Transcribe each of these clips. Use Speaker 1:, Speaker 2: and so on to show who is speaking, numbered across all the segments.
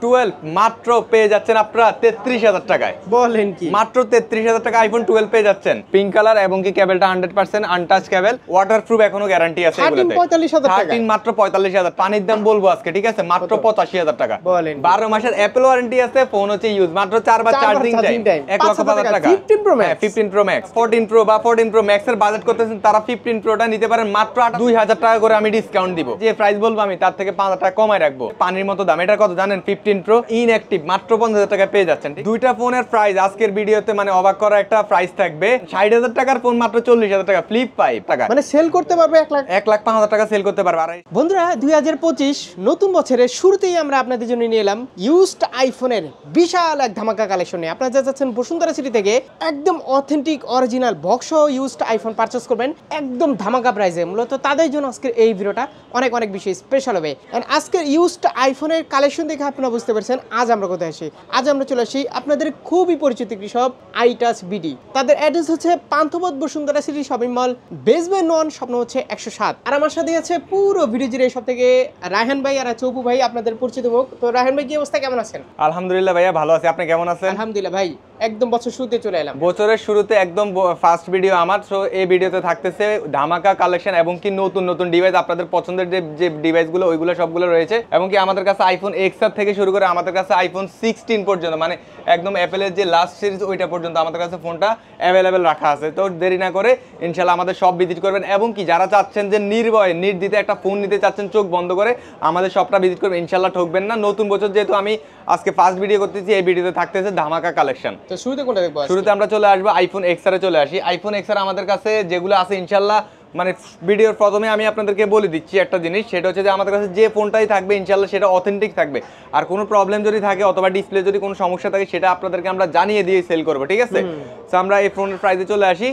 Speaker 1: 12 মাত্র পেয়ে যাচ্ছেন আপনারা 33,000 টাকায়।
Speaker 2: বলেন কি?
Speaker 1: মাত্র 33,000 টাকা আইফোন 12 পেয়ে যাচ্ছেন। পিঙ্ক কালার এবং কি কেবলটা 100% আনটাচ কেবল, ওয়াটারপ্রুফ এখনো গ্যারান্টি আছে এগুলোতে।
Speaker 2: 45,000 টাকা।
Speaker 1: 13 মাত্র 45,000। পানির দাম বলবো আজকে, ঠিক আছে? মাত্র 85,000 টাকা।
Speaker 2: বলেন
Speaker 1: 12 মাসের অ্যাপল ওয়ারেন্টি আছে, ফোন হচ্ছে ইউজ, মাত্র 4 বার চার্জিং টাইম, 1,05,000 টাকা।
Speaker 2: 15 Pro Max,
Speaker 1: 15 Pro Max, 14 Pro বা 14 Pro Max এর বাজেট করতেছেন তারা 15 Proটা নিতে পারেন মাত্র 2,000 টাকা করে আমি ডিসকাউন্ট দিব। যে প্রাইস বলবো আমি তার থেকে 5,000 টাকা কমায় রাখবো। পানির মতো দাম। এটা কত জানেন? 15 Pro ইনঅ্যাক্টিভ মাত্র 50,000 টাকা পেয়ে যাচ্ছেন। দুইটা ফোনের প্রাইস আজকের ভিডিওতে মানে অবাক করা একটা প্রাইস থাকবে। 60,000 টাকার ফোন মাত্র 40,000 টাকা, ফ্লিপ 5 টাকা,
Speaker 2: মানে সেল করতে পারবে
Speaker 1: 1,05,000 টাকা সেল করতে পারবে। আর
Speaker 2: বন্ধুরা 2025 নতুন বছরের শুরুতেই আমরা আপনাদের জন্য নিয়ে এলাম ইউজড আইফোনের বিশাল এক ধামাকা কালেকশন নিয়ে। আপনারা যা যাচ্ছেন বসুন্ধরা সিটি থেকে একদম অথেন্টিক অরিজিনাল বক্স সহ ইউজড আইফোন পারচেস করবেন একদম ধামাকা প্রাইসে। মূলত তাদের জন্য আজকের এই ভিডিওটা অনেক অনেক বেশি স্পেশাল হবে। এন্ড আজকের ইউজড আইফোনের কালেকশন দেখে আপনারা বুঝতে পারছেন আজ আমরা কোথায় আসি। আজ আমরা চলে আসি আপনাদের খুবই পরিচিত একটি শপ আইটাচ বিডি। তাদের অ্যাড্রেস হচ্ছে Panthapath Bashundhara city shopping mall, basement 1, স্বপ্ন হচ্ছে 107। আর আমার সাথে আছে পুরো ভিডিও জুড়ে সব থেকে রায়হান ভাই আর চৌপু ভাই, আপনাদের পরিচিত মুখ। তো রায়হান ভাই কি অবস্থা, কেমন আছেন?
Speaker 1: আলহামদুলিল্লাহ ভাইয়া ভালো আছি, আপনি কেমন আছেন?
Speaker 2: আলহামদুলিল্লাহ ভাই, একদম বছর শুরুতে চলে এলাম।
Speaker 1: বছরের শুরুতে একদম ফার্স্ট ভিডিও আমার। সো এই ভিডিওতে থাকতেছে ধামাকা কালেকশন এবং কি নতুন নতুন ডিভাইস, আপনাদের পছন্দের যে ডিভাইসগুলো ওইগুলো সবগুলো রয়েছে। এবং কি আমাদের কাছে আইফোন এক্সআর থেকে শুরু করে আমাদের কাছে আইফোন 16 পর্যন্ত, মানে একদম অ্যাপেলের যে লাস্ট সিরিজ ওইটা পর্যন্ত আমাদের কাছে ফোনটা অ্যাভেলেবেল রাখা আছে। তো দেরি না করে ইনশাল্লাহ আমাদের সব ভিজিট করবেন। এবং কি যারা চাচ্ছেন যে নির্ভয়ে নির্দ্বিধায় একটা ফোন নিতে চাচ্ছেন চোখ বন্ধ করে, আমাদের সবটা ভিজিট করবেন, ইনশাল্লাহ ঠকবেন না। নতুন বছর যেহেতু আমি আজকে ফার্স্ট ভিডিও করতেছি, এই ভিডিওতে থাকতেছে ধামাকা কালেকশন।
Speaker 2: তো শুরুতে কোনটা দেখবো?
Speaker 1: শুরুতে আমরা চলে আসবো আইফোন এক্সআর এ চলে আসি। আইফোন এক্সআর আমাদের কাছে যেগুলো আছে ইনশাল্লাহ, মানে ভিডিওর প্রথমে আমি আপনাদেরকে বলে দিচ্ছি একটা জিনিস, সেটা হচ্ছে যে আমাদের কাছে যে ফোনটাই থাকবে ইনশাল্লাহ সেটা অথেন্টিক থাকবে। আর কোনো প্রবলেম যদি থাকে অথবা ডিসপ্লে যদি কোনো সমস্যা থাকে সেটা আপনাদেরকে আমরা জানিয়ে দিয়ে সেল করবো, ঠিক আছে? তো আমরা এই ফোনের প্রাইসে চলে আসি।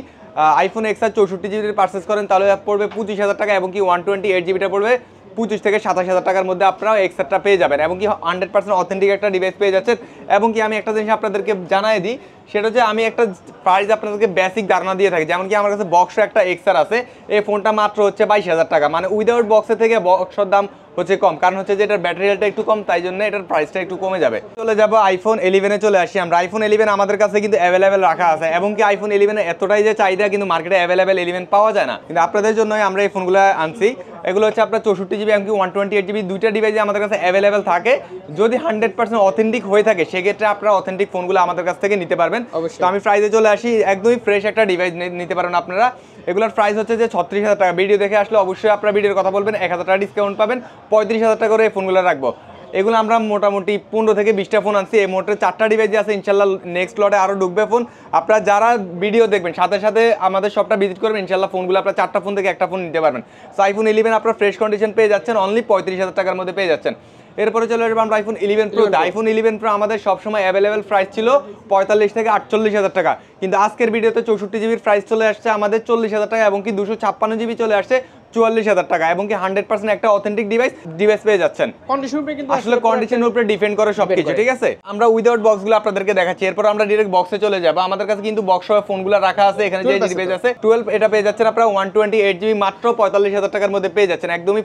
Speaker 1: আইফোন এক্সআর 64GB পারচেস করেন তাহলে পড়বে 25,000 টাকা, এবং কি 128GBটা পড়বে 25 থেকে 27,000 টাকার মধ্যে আপনারা এক্সআরটা পেয়ে যাবেন। এবং কি 100% অথেন্টিক একটা ডিভাইস পেয়ে যাচ্ছেন। এবং কি আমি একটা জিনিস আপনাদেরকে জানাই দিই, সেটা হচ্ছে আমি একটা প্রাইস আপনাদেরকে বেসিক ধারণা দিয়ে থাকি। যেমন কি আমার কাছে বক্স একটা এক্সআর আছে, এই ফোনটা মাত্র হচ্ছে 22,000 টাকা, মানে উইদাউট বক্সের থেকে বক্সের দাম হচ্ছে কম, কারণ হচ্ছে যে এটার ব্যাটারি হেলথটা একটু কম, তাই জন্য এটার প্রাইসটা একটু কমে যাবে। চলে যাবো আইফোন 11 এ চলে আসি আমরা। আইফোন 11 আমাদের কাছে কিন্তু অ্যাভেলেবেল রাখা আছে। এবং কি আইফোন 11 এতটাই যে চাহিদা, কিন্তু মার্কেটে অ্যাভেলেবেল 11 পাওয়া যায় না, কিন্তু আপনাদের জন্যই আমরা এই ফোনগুলো আনছি। এগুলো হচ্ছে আপনার 64GB এবং কি 128GB দুইটা ডিভাইসে আমাদের কাছে অ্যাভেলেবেল থাকে। যদি 100% অথেন্টিক হয়ে থাকে সেক্ষেত্রে আপনারা অথেন্টিক ফোনগুলো আমাদের কাছ থেকে নিতে পারবেন। তো আমি প্রাইসে চলে আসি, একদমই ফ্রেশ একটা ডিভাইস নিতে পারেন আপনারা। এগুলোর প্রাইস হচ্ছে যে 36,000 টাকা। ভিডিও দেখে আসলে অবশ্যই আপনারা ভিডিওর কথা বলবেন, 1,000 টাকা ডিসকাউন্ট পাবেন, 35,000 টাকা করে এই ফোনগুলো রাখবো। এগুলো আমরা মোটামুটি 15 থেকে 20টা ফোন আনছি। এই মোটে 4টা ডিভাইস আছে, ইনশাল্লাহ নেক্সট লটে আরও ঢুকবে ফোন। আপনারা যারা ভিডিও দেখবেন সাথে সাথে আমাদের শপটা ভিজিট করবেন, ইনশাল্লাহ ফোনগুলো আপনারা 4টা ফোন থেকে একটা ফোন নিতে পারবেন। সো আইফোন 11 আপনারা ফ্রেশ কন্ডিশন পেয়ে যাচ্ছেন অনলি 35,000 টাকার মধ্যে পেয়ে যাচ্ছেন। এরপরে চলে আসবো আমরা আইফোন 11 Pro। আইফোন 11 Pro আমাদের সবসময় অ্যাভেলেবেল প্রাইস ছিল 45 থেকে 48,000 টাকা, কিন্তু আজকের ভিডিওতে 64GBর প্রাইস চলে আসছে আমাদের 40,000 টাকা, এবং কি 256GB চলে আসছে 44,000 টাকা। এবং কি 100% একটা অথেন্টিক ডিভাইস পেয়ে যাচ্ছেন। আসলে কন্ডিশনের উপরে ডিপেন্ড করে সবকিছু, ঠিক আছে? আমরা উইদাউট বক্সগুলো আপনাদেরকে দেখাচ্ছি, এরপর আমরা ডাইরেক্ট বক্সে চলে যাব। আমাদের কাছে কিন্তু বক্স সহ ফোনগুলো রাখা আছে। এখানে যে ডিভাইস আছে 12, এটা পেয়ে যাচ্ছেন আপনারা 128GB মাত্র 45,000 টাকার মধ্যে পেয়ে যাচ্ছেন, একদমই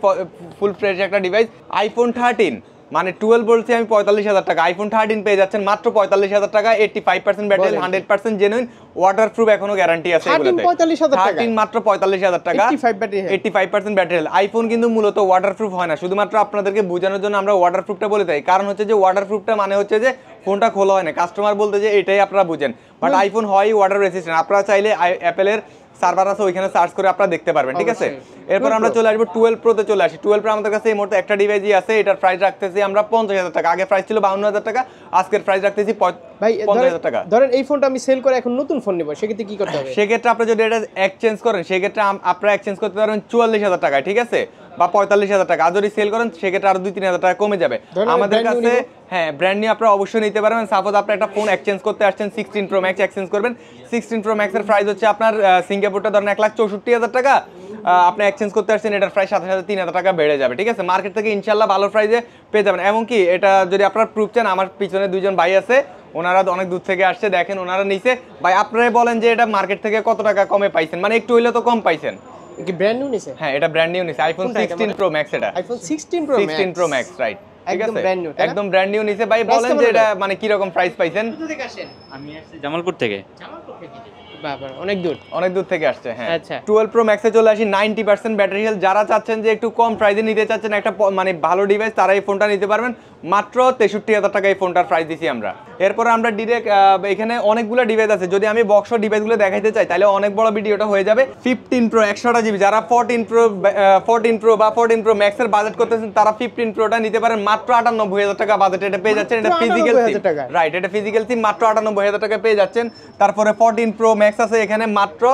Speaker 1: ফুল ফ্রেশ একটা ডিভাইস। আইফোন 13 মানে 12 বলছি আমি 45,000 টাকা, আইফোন 13 পেয়ে যাচ্ছেন মাত্র 45,000 টাকা। 85% ব্যাটারি, 100% জেনুইন, ওয়াটারপ্রুফ এখনো গ্যারান্টি আছে এগুলোতে। 13 মাত্র 45,000 টাকা, 85% ব্যাটারি। আইফোন কিন্তু মূলত ওয়াটারপ্রুফ হয় না, শুধুমাত্র আপনাদেরকে বোঝানোর জন্য আমরা ওয়াটারপ্রুফটা বলে দেই। কারণ হচ্ছে যে ওয়াটারপ্রুফটা মানে হচ্ছে যে ফোনটা খোলা হয় না, কাস্টমার বলতে যে এটাই আপনারা বুঝেন। বাট আইফোন হয় ওয়াটার রেসিস্ট্যান্ট। আপনারা চাইলে অ্যাপেলের সার্ভার আছে, ওইখানে সার্চ করে আপনারা দেখতে পারবেন, ঠিক আছে? এরপর আমরা চলে আসবো 12 Pro তে চলে আসি। 12 Pro আমাদের কাছে এই মুহূর্তে একটা ডিভাইসই আছে, এটার প্রাইস রাখতেছি আমরা 50,000 টাকা। আগে প্রাইস ছিল 52,000 টাকা, আজকের প্রাইস রাখতেছি 50,000 টাকা।
Speaker 2: ধরেন এই ফোনটা আমি সেল করে এখন নতুন ফোন নেব, সেক্ষেত্রে কি করতে হবে?
Speaker 1: সেক্ষেত্রে আপনি যদি এটা এক্সচেঞ্জ করেন সেক্ষেত্রে আপনারা এক্সচেঞ্জ করতে পারবেন 44,000 টাকায়, ঠিক আছে? বা 45,000 টাকা। আর যদি সেল করেন সেক্ষেত্রে আরো 2-3,000 টাকা কমে যাবে আমাদের কাছে। হ্যাঁ, ব্র্যান্ড নিউ আপনারা অবশ্যই নিতে পারবেন। সাপোজ আপনি একটা ফোন এক্সচেঞ্জ করতে আসছেন, 16 Pro Max এক্সচেঞ্জ করবেন। 16 Pro Max এর প্রাইস হচ্ছে আপনার সিঙ্গাপুরটা ধরেন 1,64,000 টাকা, আপনি এক্সচেঞ্জ করতে আসছেন, এটার প্রাইস সাথে সাথে 3,000 টাকা বেড়ে যাবে, ঠিক আছে? মার্কেট থেকে ইনশাল্লাহ ভালো প্রাইসে পেয়ে যাবেন। এমনকি এটা যদি আপনারা প্রুফ চান, আমার পিছনে দুইজন ভাই আছে, ওনারা অনেক দূর থেকে আসছে, দেখেন ওনারা নিচে। ভাই আপনারাই বলেন যে এটা মার্কেট থেকে কত টাকা কমে পাইছেন, মানে একটু হইলে তো কম পাইছেন।
Speaker 2: কি ব্র্যান্ড নিউ নিছে?
Speaker 1: হ্যাঁ, এটা ব্র্যান্ড নিউ নিছে, আইফোন 16 Pro Max। এটা
Speaker 2: iPhone 16 Pro Max,
Speaker 1: 16 Pro Max, right. ঠিক
Speaker 2: একদম
Speaker 1: আছে
Speaker 2: brand new, তাই না?
Speaker 1: একদম ব্র্যান্ড নিউ নিছে ভাই।
Speaker 2: Price
Speaker 1: বলেন
Speaker 2: কেমন
Speaker 1: যে
Speaker 2: হলো?
Speaker 1: এটা মানে কি রকম প্রাইস পাইছেন?
Speaker 2: কোথা থেকে আসেন?
Speaker 3: আমি আসছি জামালপুর থেকে।
Speaker 2: জামালপুর থেকে। বাবা, অনেক দূর।
Speaker 1: অনেক দূর থেকে আসছে, হ্যাঁ।
Speaker 2: আচ্ছা।
Speaker 1: 12 প্রো ম্যাক্সে চলে আসি 90% ব্যাটারি হেলথ। যারা চাচ্ছেন যে একটু কম প্রাইসে নিতে চাচ্ছেন একটা মানে ভালো ডিভাইস, তারা এই ফোনটা নিতে পারবেন। মাত্র 63,000 টাকা এই ফোনটার প্রাইস দিছি আমরা। এরপর আমরা ডিরেক্ট এখানে অনেকগুলো ডিভাইস আছে, যদি আমি বক্স ডিভাইসগুলো দেখাইতে চাই তাহলে অনেক বড় ভিডিওটা হয়ে যাবে। 15 প্রো 100টা জিবি, যারা 14 প্রো বা 14 প্রো ম্যাক্সের বাজেট করতেছেন তারা 15 প্রোটা নিতে পারেন মাত্র 98,000 টাকা বাজেটে এটা পেয়ে যাচ্ছেন। এটা
Speaker 2: মাত্র
Speaker 1: ফিজিক্যাল
Speaker 2: 98,000
Speaker 1: সিম,
Speaker 2: টাকা।
Speaker 1: রাইট, এটা ফিজিক্যাল সিম মাত্র 98,000 টাকা পেয়ে যাচ্ছেন। তারপরে 14 প্রো ম্যাক্স আছে এখানে মাত্র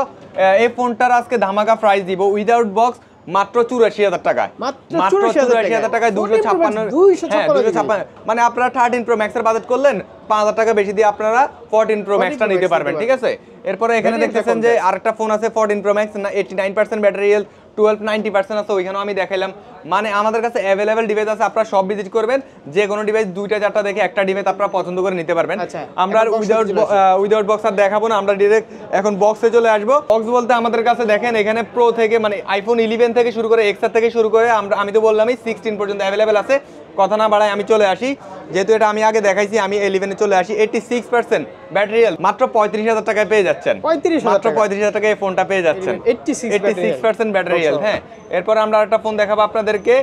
Speaker 1: এই ফোনটার আজকে ধামাকা প্রাইস দিব উইদাউট বক্স মাত্র 84,000 টাকায়।
Speaker 2: মাত্র
Speaker 1: মাত্র
Speaker 2: 84,000
Speaker 1: টাকায় 256 মানে আপনারা 13 প্রো ম্যাক্সের বাজেট করলেন 5,000 টাকা বেশি দিয়ে আপনারা 14 প্রো ম্যাক্সটা নিতে পারবেন, ঠিক আছে। এরপরে এখানে দেখতেছেন যে আরেকটা ফোন আছে 14 প্রো ম্যাক্স, 89% ব্যাটারি হেলথ, 12 90% আছে, ওইখানেও আমি দেখাইলাম। মানে আমাদের কাছে অ্যাভেলেবেল ডিভাইস আছে, আপনারা সব ভিজিট করবেন, যে কোনো ডিভাইস 2টা 4টা দেখে একটা ডিভাইস আপনারা পছন্দ করে নিতে পারবেন।
Speaker 2: আচ্ছা,
Speaker 1: আমরা উইদাউট বক্স আর দেখাবো না, আমরা ডিরেক্ট এখন বক্সে চলে আসবো। বক্স বলতে আমাদের কাছে দেখেন এখানে প্রো থেকে মানে আইফোন 11 থেকে শুরু করে এক্সআর থেকে শুরু করে আমি তো বললামই 16 পর্যন্ত অ্যাভেলেবেল আছে। কথা না বাড়ায় আমি চলে আসি, যেহেতু এটা আমি আগে দেখাইছি, আমি 11-এ চলে আসি। 86% ব্যাটারি হেলথ মাত্র 35,000 টাকায় পেয়ে যাচ্ছেন।
Speaker 2: 35,000
Speaker 1: মাত্র 35,000 টাকায় এই ফোনটা পেয়ে যাচ্ছেন। 86% ব্যাটারি হেলথ, হ্যাঁ। এরপর আমরা একটা ফোন দেখাবো আপনাদেরকে,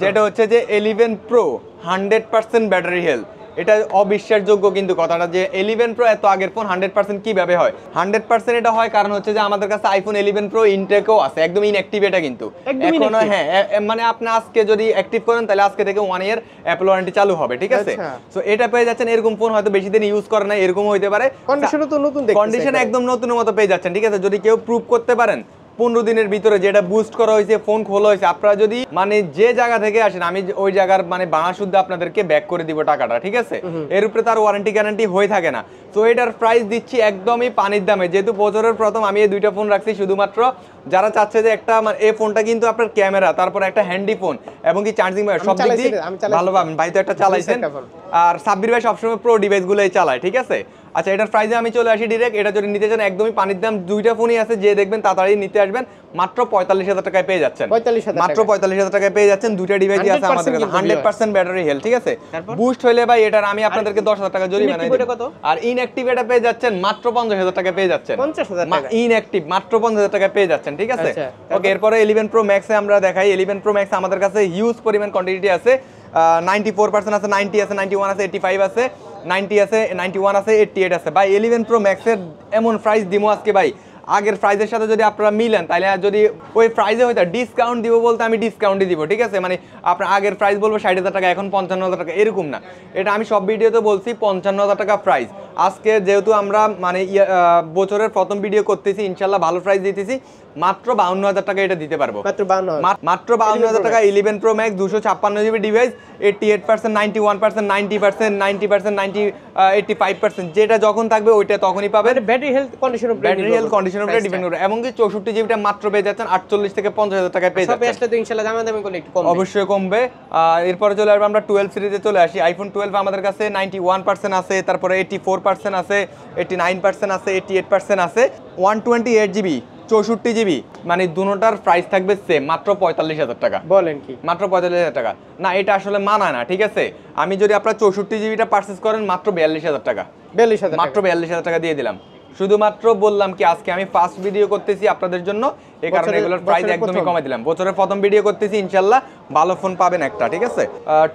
Speaker 1: যেটা হচ্ছে যে 11 প্রো 100% ব্যাটারি হেলথ। এটা অবিশ্বাসযোগ্য কিন্তু কথাটা, যে 11 প্রো এত আগের ফোন 100% কিভাবে হয়? 100% এটা হয় কারণ হচ্ছে যে আমাদের কাছে আইফোন 11 প্রো ইনটেকও আছে, একদম ইনঅ্যাক্টিভ এটা কিন্তু এখনো, হ্যাঁ। মানে আপনি আজকে যদি অ্যাক্টিভ করেন তাহলে আজকে থেকে 1 ইয়ার অ্যাপল ওয়ারেন্টি চালু হবে, ঠিক আছে। সো এটা পেয়ে যাচ্ছেন। এরকম ফোন হয়তো বেশি দিন ইউজ করে না, এরকম হইতে পারে।
Speaker 2: কন্ডিশনও তো নতুন দেখতেছি,
Speaker 1: কন্ডিশন একদম নতুনের মতো পেয়ে যাচ্ছেন, ঠিক আছে। যদি কেউ প্রুভ করতে পারেন 15 দিনের ভিতরে যেটা বুস্ট করা হয়েছে, ফোন খোলা হয়েছে, আপনারা যদি মানে যে জায়গা থেকে আসেন আমি ওই জায়গার মানে বাংলা শুদ্ধ আপনাদেরকে ব্যাক করে দিব টাকাটা, ঠিক আছে। এর উপরে তার ওয়ারেন্টি গ্যারান্টি হয়ে থাকে না। তো এটার প্রাইস দিচ্ছি একদমই পানির দামে, যেহেতু বছরের প্রথম আমি এই 2টা ফোন রাখছি শুধুমাত্র যারা চাচ্ছে যে একটা মানে এই ফোনটা কিন্তু আপনার ক্যামেরা, তারপর একটা হ্যান্ডি ফোন এবং কি চার্জিং সব দিক দিয়ে ভালো পাবেন। ভাই তো একটা চালাইছেন, আর সাব্বির ভাই সবসময় প্রো ডিভাইসগুলোই চালায়, ঠিক আছে। আচ্ছা, এটার প্রাইসে আমি চলে আসি ডিরেক্ট। এটা যদি নিতে চান একদমই পানির দাম, 2টা ফোনই আছে, যে দেখবেন তাড়াতাড়ি নিতে আসবেন। মাত্র 45,000 টাকায় পেয়ে যাচ্ছেন, মাত্র 45,000 টাকায় পেয়ে যাচ্ছেন। 2টা ডিভাইসই আছে আমাদের কাছে, 100% ব্যাটারি হেলথ, ঠিক আছে। বুস্ট হইলে ভাই এটার আমি আপনাদেরকে 10,000 টাকা জরিমানা দিব। আর ইনঅ্যাক্টিভ এটা পেয়ে যাচ্ছেন মাত্র 50,000 টাকায় পেয়ে যাচ্ছেন।
Speaker 2: 50,000 টাকা
Speaker 1: ইনঅ্যাক্টিভ মাত্র 50,000 টাকায় পেয়ে যাচ্ছেন, ঠিক আছে। ওকে, এরপরে 11 প্রো ম্যাক্সে আমরা দেখাই। 11 প্রো ম্যাক্স আমাদের কাছে হিউজ পরিমাণ কোয়ান্টিটি আছে, 94% আছে, 90 আছে, 91 আছে, 85 আছে, 90 আছে, 91 আছে, 88 আছে। ভাই 11 প্রো ম্যাক্সের এমন প্রাইস দিমো আজকে ভাই, আগের প্রাইসের সাথে যদি আপনারা মিলেন তাহলে যদি ওই প্রাইসে হয়তো ডিসকাউন্ট দিব বলতে আমি ডিসকাউন্টই দিব, ঠিক আছে। মানে আপনার আগের প্রাইস বলবো 60,000 টাকা, এখন 55,000 টাকা, এরকম না। এটা আমি সব ভিডিওতে বলছি 55,000 টাকা প্রাইস। আজকে যেহেতু আমরা মানে বছরের প্রথম ভিডিও করতেছি, ইনশাল্লাহ ভালো প্রাইস দিতেছি, মাত্র 52,000 টাকা এটা দিতে পারবো, মাত্র 52,000 টাকা। 11 প্রো ম্যাক্স 256 জিবি ডিভাইস, 88%, 91%, 90%, 90%, 85%, যেটা যখন থাকবে ওইটা তখনই পাবেন।
Speaker 2: ব্যাটারি হেলথ কন্ডিশনের উপরে
Speaker 1: ডিপেন্ড করে। এবং কি 64 জিবিটা মাত্র পেয়ে যাচ্ছেন 48 থেকে 50,000 টাকায় পেয়ে যাচ্ছেন।
Speaker 2: সব তো ইনশাআল্লাহ দামাদামি করলে একটু কমবে,
Speaker 1: অবশ্যই কমবে। এরপর চলে আসবে আমরা 12 সিরিজে চলে আসি। আইফোন 12 আমাদের কাছে 91% আছে, তারপরে 84% আছে, 89% আছে, 88% আছে, 128 জিবি, 64 জিবি, মানে দুটোটার প্রাইস থাকবে সেম, মাত্র 45,000 টাকা।
Speaker 2: বলেন কি?
Speaker 1: মাত্র 45,000 টাকা না, এটা আসলে মানায় না, ঠিক আছে। আমি যদি আপনার 64 জিবিটা পারচেজ করেন মাত্র 42,000 টাকা,
Speaker 2: 42,000
Speaker 1: মাত্র 42,000 টাকা দিয়ে দিলাম। শুধুমাত্র বললাম কি আজকে আমি ফার্স্ট ভিডিও করতেছি আপনাদের জন্য, এই কারণে এগুলোর প্রাইস একদমই কমাই দিলাম। বছরের প্রথম ভিডিও করতেছি, ইনশাআল্লাহ ভালো ফোন পাবেন একটা, ঠিক আছে।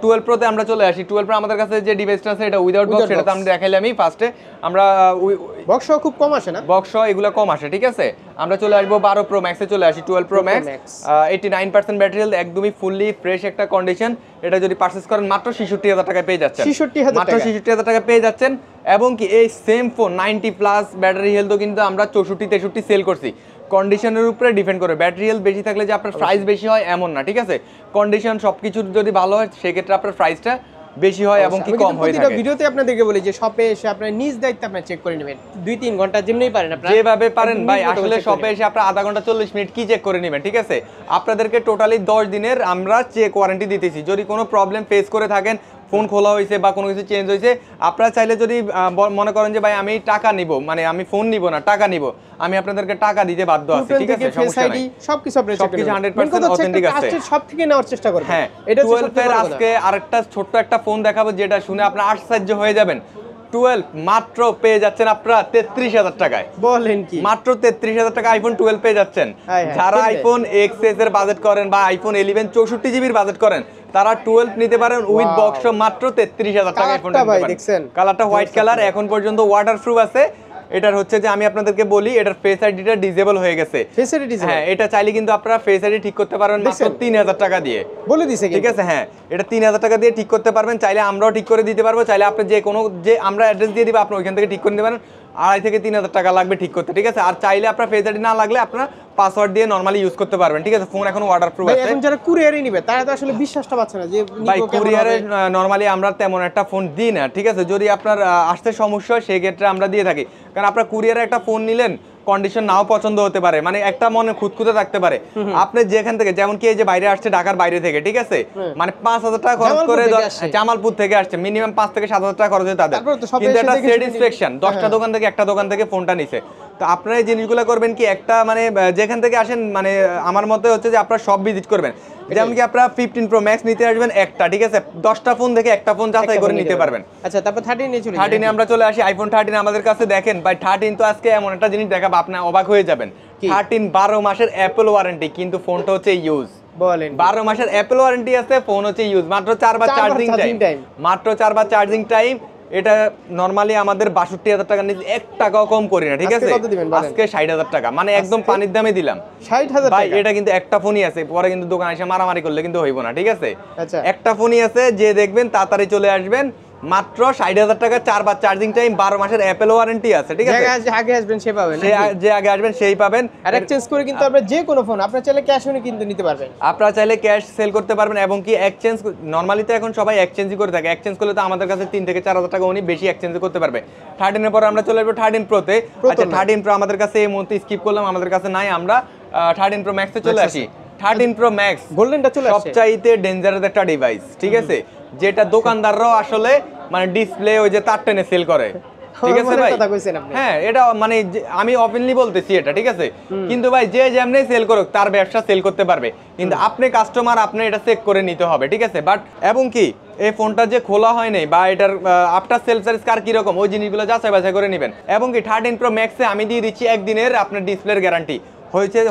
Speaker 1: 12 প্রোতে আমরা চলে আসি। 12 প্রো আমাদের কাছে যে ডিভাইসটা আছে এটা উইদাউট বক্স, সেটা তো আমি দেখাইলাম আমি ফার্স্টে। আমরা
Speaker 2: বক্স খুব কম আসে না,
Speaker 1: বক্স এগুলো কম আসে, ঠিক আছে। আমরা চলে আসবো 12 প্রো ম্যাক্সে চলে আসি। 12 প্রো ম্যাক্স 89% ব্যাটারি হেলথ, একদমই ফুললি ফ্রেশ একটা কন্ডিশন। এটা যদি পারচেজ করেন মাত্র 66,000 টাকায় পেয়ে যাচ্ছেন, মাত্র 66,000 টাকায় পেয়ে যাচ্ছেন। এবং কি এই সেম ফোন 90+ ব্যাটারি হেলথও কিন্তু আমরা 64-63 সেল করছি। কন্ডিশনের উপরে ডিপেন্ড করে, ব্যাটারি হেলথ বেশি থাকলে যে আপনার প্রাইস বেশি হয় এমন না, ঠিক আছে। কন্ডিশন সবকিছু যদি ভালো হয় সেক্ষেত্রে আপনার প্রাইসটা বেশি হয় এবং কি কম হয়ে থাকে।
Speaker 2: ভিডিওতে আপনাদেরকে বলি যে শপে এসে আপনারা নিজ দায়িত্বে আপনারা চেক করে নেবেন, 2-3 ঘন্টা যেমনি পারেন আপনারা,
Speaker 1: যেভাবে পারেন ভাই। আসলে শপে এসে আপনারা আধা ঘন্টা 40 মিনিট কি চেক করে নেবেন, ঠিক আছে। আপনাদেরকে টোটালি 10 দিনের আমরা চেক ওয়ারেন্টি দিতেছি। যদি কোনো প্রবলেম ফেস করে থাকেন ফোন খোলা হয়েছে বা কোনো কিছু চেঞ্জ হয়েছে, আপনারা চাইলে যদি মনে করেন যে ভাই আমি টাকা নিব, মানে আমি ফোন নিব না টাকা নিব, আমি আপনাদেরকে টাকা দিতে বাধ্য আছি, ঠিক আছে, সমস্যা নাই,
Speaker 2: সবকিছু আপনি
Speaker 1: সবকিছু 100% অথেন্টিক আছে।
Speaker 2: সবথেকে নেওয়ার চেষ্টা করবেন।
Speaker 1: হ্যাঁ,
Speaker 2: এটা
Speaker 1: 12 এর আজকে আরেকটা ছোট্ট একটা ফোন দেখাবো যেটা শুনে আপনারা আশ্চর্য হয়ে যাবেন। 12 মাত্র পেয়ে যাচ্ছেন আপনারা 33,000 টাকায়।
Speaker 2: বলেন কি?
Speaker 1: মাত্র 33,000 টাকা আইফোন 12 পেয়ে যাচ্ছেন। যারা আইফোন XS এর বাজেট করেন বা আইফোন 11 64 জিবির বাজেট করেন, তারা 12 নিতে পারেন উইথ বক্স মাত্র 33,000 টাকা আইফোন নিতে পারেন। কালারটা হোয়াইট কালার, এখন পর্যন্ত ওয়াটারপ্রুফ আছে। এটার হচ্ছে যে আমি আপনাদেরকে বলি, এটার ফেস আইডিটা ডিসেবল হয়ে গেছে।
Speaker 2: Face ID disable?
Speaker 1: হ্যাঁ, এটা চাইলে কিন্তু আপনারা ফেস আইডি ঠিক করতে পারবেন মাত্র 3,000 টাকা দিয়ে।
Speaker 2: বলে দিছে
Speaker 1: ঠিক আছে, হ্যাঁ, এটা 3,000 টাকা দিয়ে ঠিক করতে পারবেন। চাইলে আমরাও ঠিক করে দিতে পারবো, চাইলে আপনি যে কোনো যে আমরা অ্যাড্রেস দিয়ে দিব আপনি ওইখান থেকে ঠিক করে নিতে পারেন। 2,500 থেকে 3,000 টাকা লাগবে ঠিক করতে, ঠিক আছে। আর চাইলে আপনার ফেস আইডি না লাগলে আপনারা পাসওয়ার্ড দিয়ে নরমালি ইউজ করতে পারবেন, ঠিক আছে। ফোন এখন ওয়াটারপ্রুফ আছে।
Speaker 2: এখন যারা কুরিয়ারে নিবে তারা তো আসলে বিশ্বাসটা পাচ্ছে না যে
Speaker 1: ভাই কুরিয়ারে নরমালি আমরা তেমন একটা ফোন দিই না, ঠিক আছে। যদি আপনার আসতে সমস্যা হয় সেই ক্ষেত্রে আমরা দিয়ে থাকি, কারণ আপনার কুরিয়ারে একটা ফোন নিলেন, কন্ডিশন নাও পছন্দ হতে পারে, মানে একটা মনে খুঁতখুঁতে থাকতে পারে। আপনি যেখান থেকে, যেমন কি এই যে বাইরে আসছে ঢাকার বাইরে থেকে, ঠিক আছে, মানে 5,000 টাকা খরচ করে, জামালপুর থেকে আসছে, মিনিমাম 5 থেকে 7,000 টাকা খরচ হয় তাদের, কিন্তু একটা স্যাটিসফ্যাকশন 10টা দোকান থেকে একটা দোকান থেকে ফোনটা নিছে। তো আপনারা এই জিনিসগুলো করবেন কি, একটা মানে যেখান থেকে আসেন, মানে আমার মতে হচ্ছে যে আপনারা সব ভিজিট করবেন। যেমন কি আপনারা 15 Pro Max নিতে আসবেন একটা, ঠিক আছে, 10টা ফোন থেকে একটা ফোন যাচাই করে নিতে পারবেন।
Speaker 2: আচ্ছা, তারপর 13 নিয়ে চলে
Speaker 1: 13 এ আমরা চলে আসি। আইফোন 13 আমাদের কাছে দেখেন ভাই, 13 তো আজকে এমন একটা জিনিস দেখাবো আপনি অবাক হয়ে যাবেন। 13 12 মাসের অ্যাপল ওয়ারেন্টি, কিন্তু ফোনটা হচ্ছে ইউজ।
Speaker 2: বলেন
Speaker 1: 12 মাসের অ্যাপল ওয়ারেন্টি আছে, ফোন হচ্ছে ইউজ, মাত্র 4 বার চার্জিং টাইম, মাত্র 4 বার চার্জিং টাইম। এটা নরমালি আমাদের 62,000 টাকা নিচে 1 টাকাও কম করি না, ঠিক আছে। আজকে 60,000 টাকা, মানে একদম পানির দামে দিলাম
Speaker 2: 60,000
Speaker 1: ভাই। এটা কিন্তু একটা ফোনই আছে, পরে কিন্তু দোকানে এসে মারামারি করলে কিন্তু হইব না, ঠিক আছে।
Speaker 2: আচ্ছা,
Speaker 1: একটা ফোনই আছে, যে দেখবেন তাড়াতাড়ি চলে আসবেন। মাত্র 60,000 টাকা, 4 বার চার্জিং টাইম, 12 মাসের অ্যাপল ওয়ারেন্টি আছে, ঠিক আছে।
Speaker 2: আগে আসবেন সে পাবেন,
Speaker 1: যে আগে আসবেন সেই পাবেন।
Speaker 2: আর এক্সচেঞ্জ করে কিন্তু আপনি যে কোনো ফোন আপনারা চাইলে ক্যাশ অনে কিন্তু নিতে পারবেন।
Speaker 1: আপনারা চাইলে ক্যাশ সেল করতে পারবেন, এবং কি এক্সচেঞ্জ নরমালি তো এখন সবাই এক্সচেঞ্জই করে থাকে। এক্সচেঞ্জ করলে তো আমাদের কাছে 3 থেকে 4,000 টাকা উনি বেশি এক্সচেঞ্জ করতে পারবে। 13 এর পর আমরা চলে আসবো 13 Pro তে। আচ্ছা, 13 Pro আমাদের কাছে এই মুহূর্তে স্কিপ করলাম, আমাদের কাছে নাই। আমরা 13 Pro Max এ চলে আসি। 13 Pro Max
Speaker 2: গোল্ডেনটা চলে আসছে,
Speaker 1: সবচাইতে ডেঞ্জারাস একটা ডিভাইস, ঠিক আছে, যেটা দোকানদাররাও আসলে মানে ডিসপ্লে ওই যে তার টেনে সেল করে, ঠিক আছে ভাই। হ্যাঁ, এটা মানে আমি ওপেনলি বলতেছি এটা, ঠিক আছে। কিন্তু ভাই যে যেমনি সেল করুক, তার ব্যবসা সেল করতে পারবে, কিন্তু আপনি কাস্টমার, আপনি এটা চেক করে নিতে হবে, ঠিক আছে। বাট এবং কি এই ফোনটা যে খোলা হয় নাই বা এটার আফটার সেল সার্ভিস কার কিরকম, ওই জিনিসগুলো যাচাই বাছাই করে নেবেন। এবং কি 13 Pro Max এ আমি দিয়ে দিচ্ছি একদিনের আপনার ডিসপ্লের গ্যারান্টি।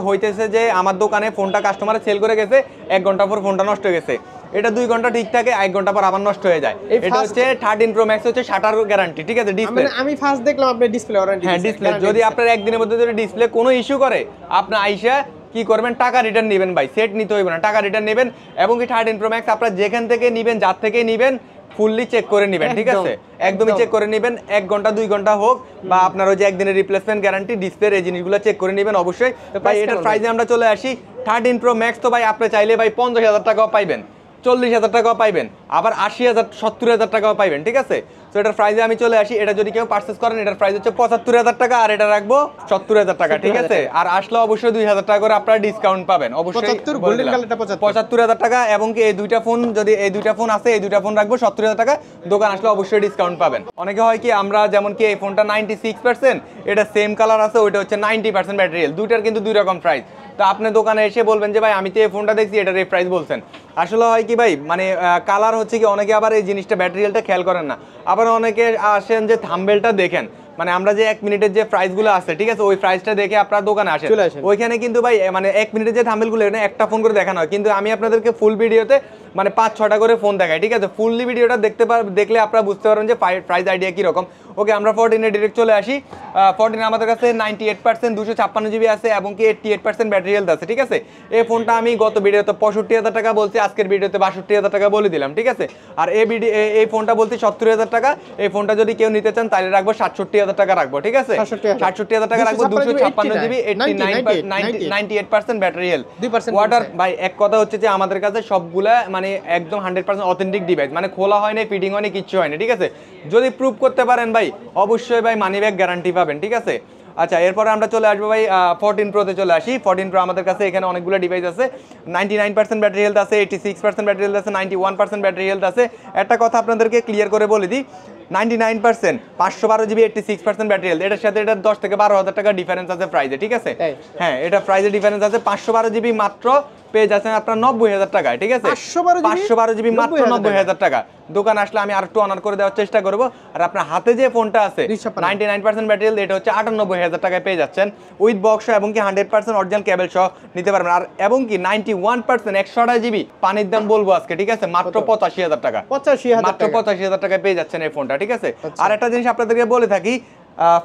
Speaker 1: হইতেছে যে আমার দোকানে ফোনটা কাস্টমার সেল করে গেছে, 1 ঘন্টা পর ফোনটা নষ্ট হয়ে গেছে, এটা 2 ঘন্টা ঠিক থাকে, 1 ঘন্টা পর আবার নষ্ট হয়ে যায়। এটা হচ্ছে 13 Pro Max হচ্ছে শাটার গ্যারান্টি, ঠিক আছে। ডিসপ্লে
Speaker 2: আমি ফার্স্ট দেখলাম আপনি ডিসপ্লে ওয়ারেন্টি।
Speaker 1: হ্যাঁ, ডিসপ্লে যদি আপনার একদিনের মধ্যে যদি ডিসপ্লে কোনো ইস্যু করে, আপনি আইসা কি করবেন, টাকা রিটার্ন নেবেন ভাই, সেট নিতে হইব না, টাকা রিটার্ন নেবেন। এবং কি 13 Pro Max আপনারা যেখান থেকে নেবেন, যার থেকে নেবেন, ফুললি চেক করে নেবেন, ঠিক আছে, একদমই চেক করে নেবেন। 1 ঘন্টা 2 ঘন্টা হোক বা আপনার ওই যে একদিনের রিপ্লেসমেন্ট গ্যারান্টি, ডিসপ্লের এই জিনিসগুলো চেক করে নেবেন অবশ্যই। ভাই এটার প্রাইসে আমরা চলে আসি। 13 Pro Max তো ভাই আপনি চাইলে ভাই 50,000 টাকাও পাইবেন, 40,000 টাকাও পাইবেন, আবার 80,000 70,000 টাকাও পাইবেন, ঠিক আছে। তো এটার প্রাইসে আমি চলে আসি। এটা যদি কেউ পারচেজ করেন, এটার প্রাইস হচ্ছে 75,000 টাকা, আর এটা রাখবো 70,000 টাকা, ঠিক আছে। আর আসলে অবশ্যই 2,000 টাকা করে আপনারা ডিসকাউন্ট পাবেন অবশ্যই। 75,000 টাকা। এবং কি এই দুইটা ফোন, যদি এই দুইটা ফোন আছে, এই দুইটা ফোন রাখবো 70,000 টাকা, দোকান আসলে অবশ্যই ডিসকাউন্ট পাবেন। অনেকে হয় কি, আমরা যেমন কি এই ফোনটা 96%, এটা সেম কালার আছে, ওইটা হচ্ছে 90% ব্যাটারিয়াল, দুইটার কিন্তু দুই রকম প্রাইস। তো আপনি দোকানে এসে বলবেন যে ভাই আমি তো এই ফোনটা দেখছি, এটার এই প্রাইস বলছেন। আসলে হয় কি ভাই, মানে কালার হচ্ছে কি, অনেকে আবার এই জিনিসটা ব্যাটারিয়ালটা খেয়াল করেন না, আবার অনেকে আসেন যে থাম্বনেলটা দেখেন, মানে আমরা যে 1 মিনিটের যে প্রাইসগুলো আছে, ঠিক আছে, ওই প্রাইসটা দেখে আপনার দোকানে আসেন। ওইখানে কিন্তু ভাই মানে 1 মিনিটের যে থাম্বনেলগুলো, এটা একটা ফোন করে দেখানো হয়, কিন্তু আমি আপনাদেরকে ফুল ভিডিওতে মানে 5-6টা করে ফোন দেখাই, ঠিক আছে। ফুললি ভিডিওটা দেখলে আপনারা বুঝতে পারবেন যে প্রাইস আইডিয়া কীরকম। ওকে, আমরা 14 এ ডিরেক্ট চলে আসি। 14 আমাদের কাছে 98% 256 জিবি আছে, এবং কি 88% ব্যাটারি হেলথ আছে, ঠিক আছে। এই ফোনটা আমি গত ভিডিওতে 65,000 টাকা বলছি, আজকের ভিডিওতে 62,000 টাকা বলে দিলাম, ঠিক আছে। আর এই ফোনটা বলছি 70,000 টাকা। এই ফোনটা যদি কেউ নিতে চান তাহলে রাখবো 67,000 টাকা রাখবো, ঠিক আছে। 67,000 টাকা রাখবো, 256 জিবি, 98% ব্যাটারি হেলথ, ওয়াটার। ভাই এক কথা হচ্ছে যে আমাদের কাছে সবগুলা মানে একদম 100% অথেন্টিক ডিভাইস, মানে খোলা হয় না, ফিটিং হয় না, কিচ্ছু হয় না, ঠিক আছে। যদি প্রুভ করতে পারেন ভাই, অবশ্যই ভাই মানি ব্যাক গ্যারান্টি পাবেন, ঠিক আছে। আচ্ছা এরপরে আমরা চলে আসবো ভাই 14 প্রোতে চলে আসি। 14 প্রো আমাদের কাছে এখানে অনেকগুলো ডিভাইস আছে। 99% ব্যাটারি হেলথ আছে, 86% ব্যাটারি হেলথ আছে, 91% ব্যাটারি হেলথ আছে। একটা কথা আপনাদেরকে ক্লিয়ার করে বলে দিই, 99% 512 জিবি 86% ব্যাটারি হেলথ, এটার সাথে এটা 10 থেকে 12,000 টাকা ডিফারেন্স আছে প্রাইসে, ঠিক আছে? হ্যাঁ, এটা প্রাইসে ডিফারেন্স আছে। 512 জিবি মাত্র পেয়ে যাচ্ছেন আপনার 90,000 টাকায়, ঠিক আছে? 512 জিবি মাত্র 90,000 টাকা। দোকান আসলে আমি আর একটু অনার করে দেওয়ার চেষ্টা করব। আর আপনার হাতে যে ফোনটা আছে 99% ব্যাটারি হেলথ, এটা হচ্ছে 98,000 টাকায় পেয়ে যাচ্ছেন উইথ বক্স এবং কি 100% অরিজিনাল কেবল সহ নিতে পারবেন। আর এবং কি 91% 128 জিবি পানির দাম বলবো আজকে, ঠিক আছে? মাত্র 85,000 টাকা, মাত্র 85,000 টাকায় পেয়ে যাচ্ছেন এই ফোনটা, ঠিক আছে? আর একটা জিনিস আপনাদেরকে বলে থাকি,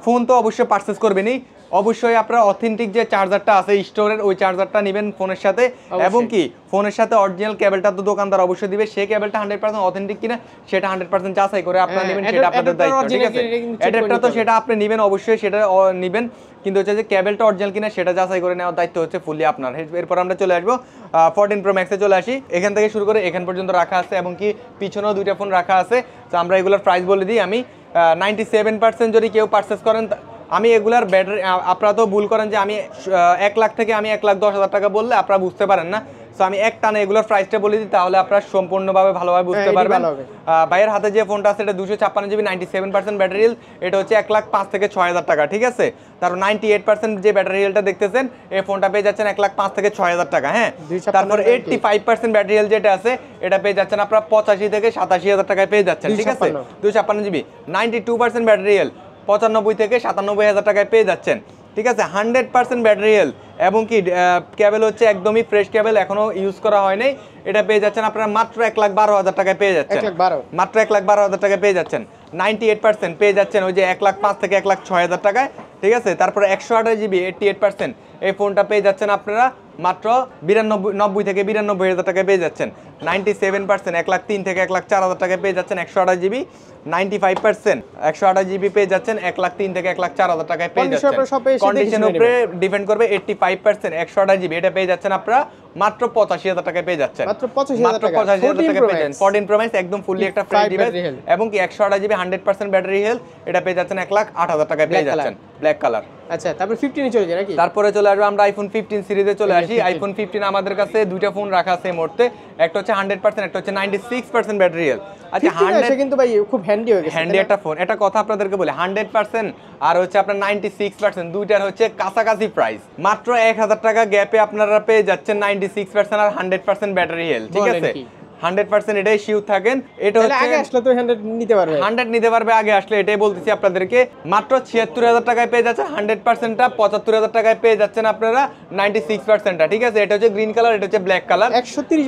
Speaker 1: ফোন তো অবশ্যই পারচেজ করবেনই, অবশ্যই আপনারা অথেন্টিক যে চার্জারটা আছে স্টোরের ওই চার্জারটা নেবেন ফোনের সাথে, এবং কি ফোনের সাথে অরিজিনাল কেবলটা তো দোকানদার অবশ্যই দিবে, সেই কেবলটা 100% অথেন্টিক কিনা সেটা 100% যাচাই করে আপনারা নেবেন, সেটা আপনাদের দায়িত্ব, ঠিক আছে? অ্যাডাপ্টার তো সেটা আপনি নেবেন, অবশ্যই সেটা নেবেন, কিন্তু হচ্ছে যে কেবলটা অরিজিনাল কিনা সেটা যাচাই করে নেওয়ার দায়িত্ব হচ্ছে ফুললি আপনার। এরপর আমরা চলে আসবো 14 প্রো ম্যাক্সে চলে আসি। এখান থেকে শুরু করে এখান পর্যন্ত রাখা আছে, এবং কি পিছনেও দুইটা ফোন রাখা আছে। তো আমরা এগুলোর প্রাইস বলে দিই। আমি 97% যদি কেউ পারচেস করেন, আমি এগুলার ব্যাটারি, আপনারা তো ভুল করেন যে আমি 1 লাখ থেকে আমি 1,10,000 টাকা বললে আপনারা বুঝতে পারেন না। সো আমি এক টানে এগুলোর প্রাইসটা বলে দিই, তাহলে আপনারা সম্পূর্ণভাবে ভালোভাবে বুঝতে পারবেন। ভাইয়ের হাতে যে ফোনটা আছে এটা 256 জিবি 97% ব্যাটারি হেলথ, এটা হচ্ছে 1,05,000 থেকে 6,000 টাকা, ঠিক আছে? তারপর 98% যে ব্যাটারি হেলথটা দেখতেছেন এই ফোনটা পেয়ে যাচ্ছেন 1,05,000 থেকে 6,000 টাকা। হ্যাঁ, তারপর 85% ব্যাটারি হেলথ যেটা আছে এটা পেয়ে যাচ্ছেন আপনারা 85 থেকে 87,000 টাকায় পেয়ে যাচ্ছেন, ঠিক আছে? 256 জিবি 92% ব্যাটারি হেলথ 95 থেকে 97,000 টাকায় পেয়ে যাচ্ছেন, ঠিক আছে? 100% ব্যাটারি হেলথ এবং কি কেবল হচ্ছে একদমই ফ্রেশ কেবল, এখনো ইউজ করা হয় নাই, এটা পেয়ে যাচ্ছেন আপনারা মাত্র 1,12,000 টাকায় পেয়ে যাচ্ছেন, মাত্র 1,12,000 টাকায় পেয়ে যাচ্ছেন। 98% পেয়ে যাচ্ছেন ওই যে 1,05,000 থেকে 1,06,000 টাকায়, ঠিক আছে? তারপরে 128 জিবি 88% এই ফোনটা পেয়ে যাচ্ছেন আপনারা মাত্র 90 থেকে 92,000 টাকায় পেয়ে যাচ্ছেন। 97% 1,03,000 থেকে 1,04,000 টাকায় পেয়ে যাচ্ছেন 128 জিবি। 95% 128 জিবি পেয়ে যাচ্ছেন 1,03,000 থেকে 1,04,000 টাকায় পেয়ে যাচ্ছেন। কন্ডিশনের উপরে ডিপেন্ড করবে। 85% 128 জিবি এটা পেয়ে যাচ্ছেন আপনারা মাত্র 85,000 টাকায় পেয়ে যাচ্ছেন, মাত্র 85,000 টাকায় পেয়ে যাচ্ছেন। 14 প্রো ম্যাক্স একদম ফুললি একটা ফ্রেশ ডিভাইস, এবং কি 128 জিবি 100% ব্যাটারি হেলথ, এটা পেয়ে যাচ্ছেন 1,08,000 টাকায় পেয়ে যাচ্ছেন, ব্ল্যাক কালার।
Speaker 2: আচ্ছা, তারপর 15 এ চলে যাই নাকি?
Speaker 1: তারপরে চলে আসবো আমরা আইফোন 15 সিরিজে চলে আসি। আইফোন 15 আমাদের কাছে দুইটা ফোন রাখা আছে এই মুহূর্তে, একটা হচ্ছে 100%, একটা হচ্ছে 96% ব্যাটারি হেলথ। আচ্ছা, 100
Speaker 2: কিন্তু ভাই খুব হ্যান্ডি হয়ে গেছে,
Speaker 1: হ্যান্ডি একটা ফোন। এটা কথা আপনাদেরকে বলি, 100% আর হচ্ছে আপনার 96% দুইটার হচ্ছে কাছাকাছি প্রাইস, মাত্র 1,000 টাকা গ্যাপে আপনারা পেয়ে যাচ্ছেন 96% আর 100% ব্যাটারি হেলথ, ঠিক আছে? 100% এটাই শিওর থাকেন। এটা হচ্ছে
Speaker 2: আগে আসলে তো 100 নিতে পারবে,
Speaker 1: 100 নিতে পারবে আগে আসলে, এটাই বলতেছি আপনাদেরকে। মাত্র 76,000 টাকায় পেয়ে যাচ্ছে 100%টা, 75,000 টাকায় পেয়ে যাচ্ছেন আপনারা 96%টা, ঠিক আছে? এটা হচ্ছে গ্রিন কালার, এটা হচ্ছে ব্ল্যাক কালার।
Speaker 2: 130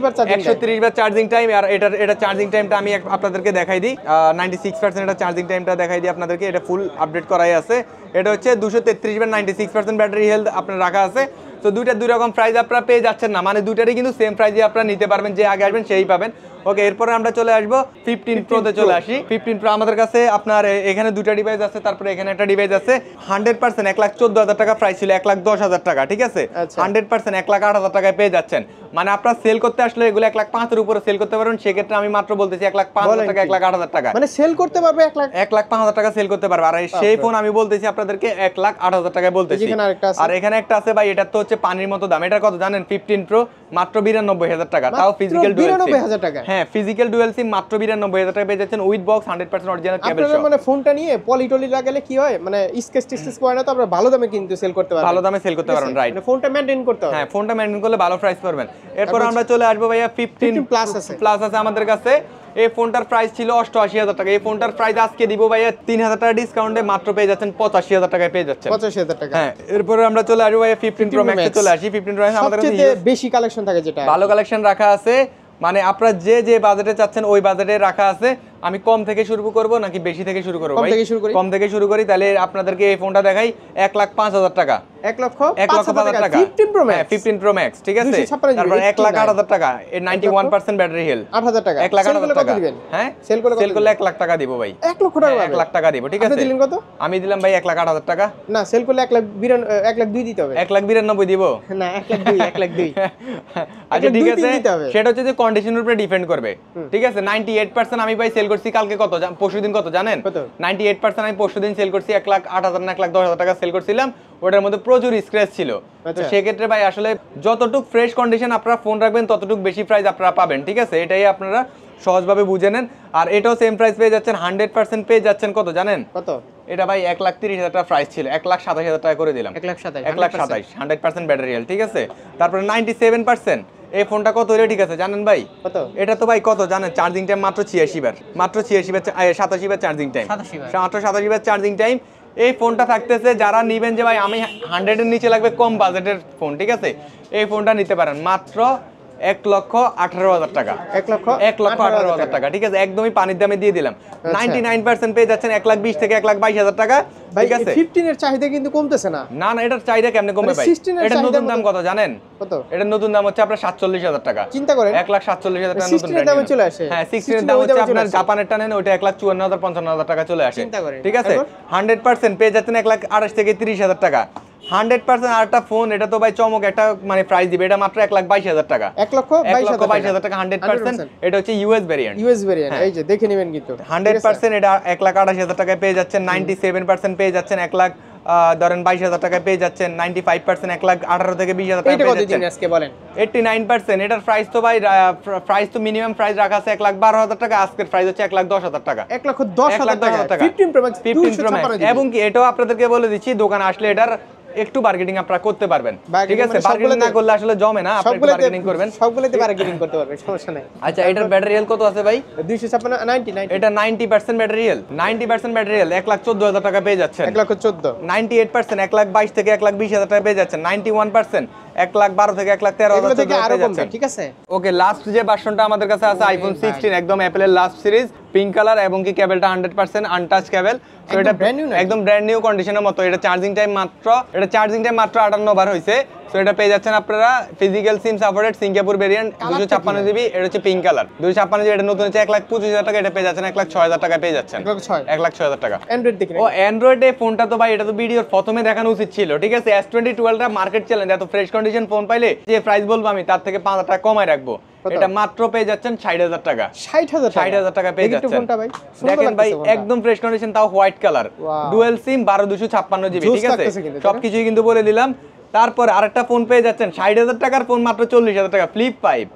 Speaker 2: বার
Speaker 1: চার্জিং টাইম, আর এটা চার্জিং টাইমটা আমি আপনাদেরকে দেখাই দিই। 96% এটা চার্জিং টাইমটা দেখাই দিই আপনাদেরকে, এটা ফুল আপডেট করাই আছে। এটা হচ্ছে 233 বার 96% ব্যাটারি হেলথ আপনার রাখা আছে। তো দুইটা দুই রকম প্রাইস আপনারা পেয়ে যাচ্ছেন না, মানে দুইটারই কিন্তু সেম প্রাইসে আপনারা নিতে পারবেন, যে আগে আসবেন সেই পাবেন। ওকে, এরপরে আমরা চলে আসবো 15 প্রোতে চলে আসি। 15 প্রো আমাদের কাছে আপনার এখানে দুইটা ডিভাইস আছে, তারপরে এখানে একটা ডিভাইস আছে। 100% 1,14,000 টাকা প্রাইস ছিল, 1,10,000 টাকা, ঠিক আছে? 100% 1,08,000 টাকায় পেয়ে যাচ্ছেন। মানে আপনারা সেল করতে আসলে এগুলো 1,05,000 এর উপরে সেল করতে পারবেন, সেক্ষেত্রে আমি মাত্র বলতেছি 1,05,000 টাকা, 1,08,000 টাকা,
Speaker 2: মানে সেল করতে পারবে
Speaker 1: 1,05,000 টাকা সেল করতে পারবে। আর সেই ফোন আমি বলতেছি আপনাদেরকে 1,08,000 টাকায় বলতেছি। আর এখানে একটা আছে ভাই, এটা তো হচ্ছে পানির মতো দাম। এটা কত জানেন? 15 প্রো মাত্র 92,000 টাকা, তাও ফিজিক্যাল ডুয়াল সিম।
Speaker 2: 92,000 টাকা? হ্যাঁ,
Speaker 1: ফিজিক্যাল ডুয়াল সিম মাত্র 92,000 টাকা পেয়ে যাচ্ছেন উইথ বক্স 100% অরিজিনাল কেবল সহ।
Speaker 2: মানে ফোনটা নিয়ে পলিটলি লাগালে কি হয়, মানে স্কেচ টিস্কেচ করে না, তো আমরা ভালো দামে কিন্তু সেল করতে পারবেন,
Speaker 1: ভালো দামে সেল করতে পারবেন, রাইট?
Speaker 2: মানে ফোনটা মেইনটেইন করতে হবে।
Speaker 1: হ্যাঁ, ফোনটা মেইনটেইন করলে ভালো প্রাইস পাবেন। এরপর আমরা চলে আসবো ভাইয়া 15 প্লাস আছে আমাদের কাছে। এই ফোনটার প্রাইস ছিল 88,000 টাকা। এই ফোনটার প্রাইস আজকে দিব ভাইয়া 3,000 টাকা ডিসকাউন্টে মাত্র পেয়ে যাচ্ছেন 85,000 টাকায় পেয়ে যাচ্ছেন,
Speaker 2: 85,000 টাকা।
Speaker 1: হ্যাঁ, এরপরে আমরা চলে আসবো ভাইয়া 15 প্রো ম্যাক্সে চলে আসি। 15 প্রো ম্যাক্স আমাদের কাছে
Speaker 2: বেশি কালেকশন থাকে, যেটা
Speaker 1: ভালো কালেকশন রাখা আছে। মানে আপনারা যে বাজেটে চাচ্ছেন ওই বাজেটে রাখা আছে। আমি কম থেকে শুরু করব নাকি বেশি থেকে শুরু করব? ভাই কম থেকে শুরু করি। তাহলে আপনাদেরকে এই ফোনটা দেখাই 1,05,000 টাকা, 1,05,000 টাকা 15 প্রো ম্যাক্স, ঠিক আছে? তারপর 1,08,000 টাকা, এর 91% ব্যাটারি হেলথ,
Speaker 2: 8,000 টাকা,
Speaker 1: 1,08,000 টাকা। হ্যাঁ, সেল করলে 1 লাখ টাকা দিব ভাই,
Speaker 2: 1 লক্ষ টাকা,
Speaker 1: 1 লাখ টাকা দিব, ঠিক আছে?
Speaker 2: দিলেন কত?
Speaker 1: আমি দিলাম ভাই 1,08,000 টাকা।
Speaker 2: না, সেল করলে 1,02 দিতে হবে।
Speaker 1: 1,92 দিব
Speaker 2: না, 1,02
Speaker 1: আচ্ছা, ঠিক আছে, সেটা হচ্ছে যে কন্ডিশনের উপরে ডিপেন্ড করবে, ঠিক আছে? 98% আমি ভাই সেল করছি কালকে কত পরশুদিন কত জানেন? 98% আমি পরশুদিন সেল করছি 1,08,000 না 1,10,000 টাকা সেল করছিলাম। ওটার মধ্যে প্রচুর স্ক্র্যাচ ছিল। তো সেক্ষেত্রে ভাই আসলে যতটুকু ফ্রেশ কন্ডিশন আপনারা ফোন রাখবেন ততটুকু বেশি প্রাইস আপনারা পাবেন, ঠিক আছে? এটাই আপনারা সহজভাবে বুঝে নেন। আর এটাও সেম প্রাইস পেয়ে যাচ্ছেন, 100% পেয়ে যাচ্ছেন কত জানেন?
Speaker 2: কত?
Speaker 1: এটা ভাই 1,30,000 টাকা প্রাইস ছিল, 1,27,000 টাকা করে দিলাম।
Speaker 2: 1,27,000
Speaker 1: 100% ব্যাটারি হেলথ, ঠিক আছে? তারপরে 97% এই ফোনটা কত হলে ঠিক আছে জানেন ভাই?
Speaker 2: কত?
Speaker 1: এটা তো ভাই কত জানেন? চার্জিং টাইম মাত্র 86 বার, মাত্র 86 বার, 87 বার চার্জিং টাইম, মাত্র 87 বার চার্জিং টাইম। এই ফোনটা থাকতেছে, যারা নিবেন যে ভাই আমি 100 এর নিচে লাগবে কম বাজেটের ফোন, ঠিক আছে, এই ফোনটা নিতে পারেন মাত্র 1,18,000 টাকা, 1,18,000 টাকা, ঠিক আছে? একদমই পানির দামে দিয়ে দিলাম। 99% পেয়ে যাচ্ছেন 1,20,000 থেকে 1,22,000 টাকা, ঠিক আছে?
Speaker 2: 15 এর চাহিদা কিন্তু কমতেছে না।
Speaker 1: না না, এটার চাহিদা কেমনে কমবে ভাই? এটা নতুন দাম কত জানেন?
Speaker 2: কত?
Speaker 1: এটা নতুন দাম হচ্ছে আপনার 47,000 টাকা।
Speaker 2: চিন্তা করেন
Speaker 1: 1,47,000 টাকা নতুন
Speaker 2: এর দামে চলে আসে।
Speaker 1: হ্যাঁ, 16 এর দাম হচ্ছে আপনার জাপানেরটা নেন ওটা 1,54,000 55,000 টাকা চলে আসে, ঠিক আছে? 100% পেয়ে যাচ্ছেন 1,28,000 থেকে 30,000 টাকা। 100% আরেকটা ফোন, এটা তো ভাই চমক একটা মানে প্রাইস দিবে, এটা মাত্র 1,22,000 টাকা, 1,22,000 টাকা 100%। এটা হচ্ছে ইউএস ভেরিয়েন্ট,
Speaker 2: এই যে দেখে নেবেন কিন্তু
Speaker 1: 100% এটা 1,28,000 টাকায় পেয়ে যাচ্ছেন। 97% পেয়ে যাচ্ছেন 1,22,000 টাকায় পেয়ে যাচ্ছেন। 95% 1,18,000 থেকে 20,000 টাকা পেয়ে যাচ্ছেন।
Speaker 2: আজকে বলেন
Speaker 1: 89% এটার প্রাইস তো ভাই প্রাইস তো মিনিমাম প্রাইস রাখা আছে 1,12,000 টাকা, আজকের প্রাইস হচ্ছে 1,10,000 টাকা,
Speaker 2: 1,10,000 টাকা। 15 Pro Max
Speaker 1: 15 Pro Max। এবং কি এটাও আপনাদেরকে বলে দিচ্ছি, দোকানে আসলে এটার একটু বার্গেনিং আপনারা করতে পারবেন, ঠিক আছে? বার্গেনিং না করলে আসলে জমে না, আপনি একটু বার্গেনিং করবেন,
Speaker 2: সবগুলোতে বার্গেনিং করতে পারবেন, সমস্যা নাই।
Speaker 1: আচ্ছা, এটার ব্যাটারি হেলথ কত আছে ভাই?
Speaker 2: 256 90
Speaker 1: এটা 90% ব্যাটারি হেলথ, 90% ব্যাটারি হেলথ 1,14,000 টাকা পেয়ে যাচ্ছেন।
Speaker 2: 1,14,000
Speaker 1: 98% 1,22,000 থেকে 1,20,000 টাকা পেয়ে যাচ্ছেন। 91% 1,12,000 থেকে 1,13,000 টাকা পেয়ে যাচ্ছেন,
Speaker 2: ঠিক আছে?
Speaker 1: ওকে, লাস্ট যে ভার্সনটা আমাদের কাছে আছে আইফোন 16, একদম অ্যাপলের লাস্ট সিরিজ, পিঙ্ক কালার এবং কি কেবলটা 100% আনটাচ কেবল। তো এটা একদম ব্র্যান্ড নিউ কন্ডিশনের মতো। এটা চার্জিং টাইম মাত্র 58 বার হইছে। সো এটা পেয়ে যাচ্ছেন আপনারা physical SIM supported Singapore variant, 256 GB. এটা হচ্ছে পিঙ্ক কালার, 256 জিবি। এটা নতুন হচ্ছে 1,25,000 টাকা, এটা পেয়ে যাচ্ছেন 1,06,000 টাকা পেয়ে যাচ্ছেন, 1,06,000 টাকা।
Speaker 2: অ্যান্ড্রয়েড দেখেন।
Speaker 1: ও অ্যান্ড্রয়েড এই ফোনটা তো ভাই এটা তো ভিডিওর প্রথমে দেখানো উচিত ছিল, ঠিক আছে? S20 টা মার্কেট চ্যালেঞ্জ, এত ফ্রেশ কন্ডিশন ফোন পাইলে যে প্রাইস বলবো আমি তার থেকে 5,000 টাকা কমায় রাখবো। এটা মাত্র পেয়ে যাচ্ছেন 60,000 টাকা,
Speaker 2: 60,000
Speaker 1: টাকা পেয়ে যাচ্ছেন। দেখেন ভাই একদম ফ্রেশ কন্ডিশন, তাও white colour, dual SIM, 12,256 GB, ঠিক আছে? সবকিছুই কিন্তু বলে দিলাম। তারপর আরেকটা ফোন পেয়ে যাচ্ছেন 60,000 টাকার ফোন মাত্র 40,000 টাকা, ফ্লিপ 5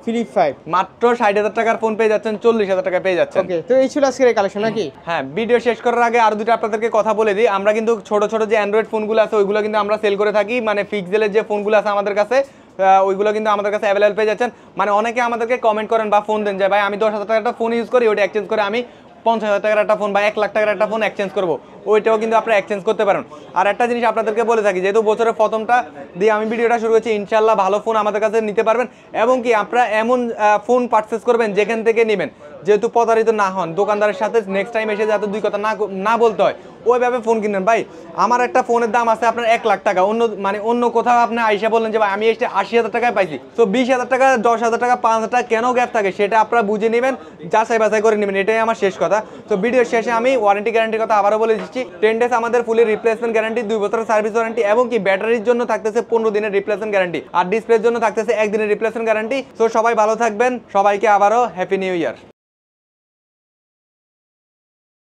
Speaker 1: মাত্র 60,000 টাকার ফোন পেয়ে যাচ্ছেন, 40,000 টাকা পেয়ে যাচ্ছেন।
Speaker 2: ওকে, তো এই ছিল আজকের কালেকশন নাকি?
Speaker 1: হ্যাঁ, ভিডিও শেষ করার আগে আরো দুটো আপনাদেরকে কথা বলে দিই। আমরা কিন্তু ছোট ছোট যে অ্যান্ড্রয়েড ফোনগুলো আছে ওইগুলো কিন্তু আমরা সেল করে থাকি, মানে পিক্সেলের যে ফোনগুলো আছে আমাদের কাছে ওইগুলো কিন্তু আমাদের কাছে অ্যাভেলেবল পেয়ে যাচ্ছেন। মানে অনেকে আমাদেরকে কমেন্ট করেন বা ফোন দেন যে ভাই আমি 10,000 টাকার একটা ফোন ইউজ করি, ওইটা এক্সচেঞ্জ করে আমি 50,000 টাকার একটা ফোন বা 1,00,000 টাকার একটা ফোন এক্সচেঞ্জ করবো, ওইটাও কিন্তু আপনারা এক্সচেঞ্জ করতে পারেন। আর একটা জিনিস আপনাদেরকে বলে থাকি, যেহেতু বছরের প্রথমটা দিয়ে আমি ভিডিওটা শুরু করছি, ইনশাল্লাহ ভালো ফোন আমাদের কাছে নিতে পারবেন। এবং কি আপনারা এমন ফোন পারচেস করবেন যেখান থেকে নেবেন যেহেতু প্রতারিত না হন, দোকানদারের সাথে নেক্সট টাইম এসে যাতে দুই কথা না বলতে হয়, ওইভাবে ফোন কিনবেন। ভাই আমার একটা ফোনের দাম আছে আপনার 1,00,000 টাকা, অন্য কোথাও আপনি আইসা বললেন যে ভাই আমি এসে 80,000 টাকায় পাইছি, তো 20,000 টাকা 10,000 টাকা 5,000 টাকা কেন গ্যাপ থাকে সেটা আপনারা বুঝে নেবেন, যাচাই বাছাই করে নেবেন, এটাই আমার শেষ কথা। তো ভিডিওর শেষে আমি ওয়ারেন্টি গ্যারান্টির কথা আবারও বলে দিচ্ছি। 10 ডেজ আমাদের ফুলি রিপ্লেসমেন্ট গ্যারান্টি, 2 বছরের সার্ভিস ওয়ারেন্টি, এবং কি ব্যাটারির জন্য থাকতেছে 15 দিনের রিপ্লেসমেন্ট গ্যারান্টি, আর ডিসপ্লের জন্য থাকতেছে 1 দিনের রিপ্লেসমেন্ট গ্যারান্টি। তো সবাই ভালো থাকবেন, সবাইকে আবারও হ্যাপি নিউ ইয়ার।